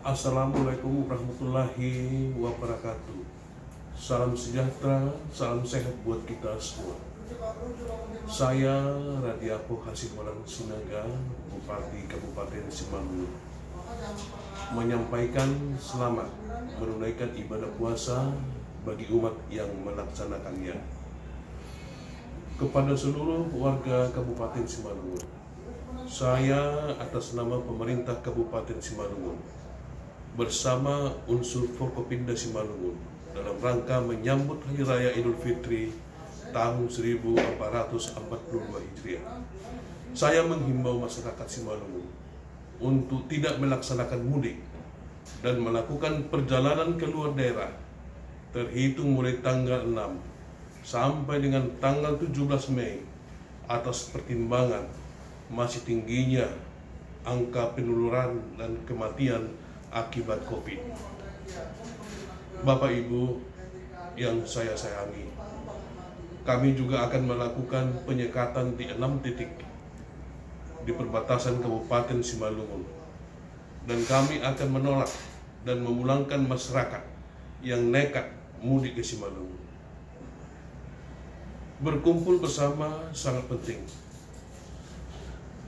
Assalamualaikum warahmatullahi wabarakatuh. Salam sejahtera, salam sehat buat kita semua. Saya Radiapo Hasiholan Sinaga, Bupati Kabupaten Simalungun, menyampaikan selamat menunaikan ibadah puasa bagi umat yang melaksanakannya. Kepada seluruh warga Kabupaten Simalungun, saya atas nama pemerintah Kabupaten Simalungun bersama unsur Forkopimda Simalungun dalam rangka menyambut Hari Raya Idul Fitri tahun 1442 Hijriah. Saya menghimbau masyarakat Simalungun untuk tidak melaksanakan mudik dan melakukan perjalanan ke luar daerah terhitung mulai tanggal 6 sampai dengan tanggal 17 Mei atas pertimbangan masih tingginya angka penularan dan kematian akibat COVID. Bapak Ibu yang saya sayangi, kami juga akan melakukan penyekatan di 6 titik di perbatasan Kabupaten Simalungun, dan kami akan menolak dan memulangkan masyarakat yang nekat mudik ke Simalungun. Berkumpul bersama sangat penting.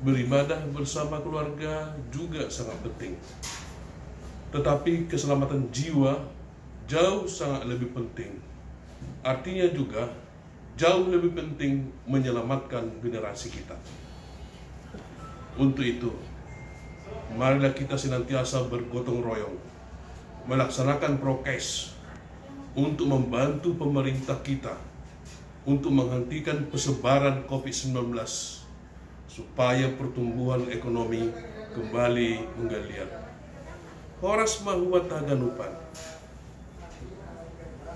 Beribadah bersama keluarga juga sangat penting. Tetapi keselamatan jiwa jauh sangat lebih penting. Artinya juga jauh lebih penting menyelamatkan generasi kita. Untuk itu, marilah kita senantiasa bergotong royong, melaksanakan prokes untuk membantu pemerintah kita untuk menghentikan persebaran COVID-19 supaya pertumbuhan ekonomi kembali menggeliat. Horas mahuwa taganupan.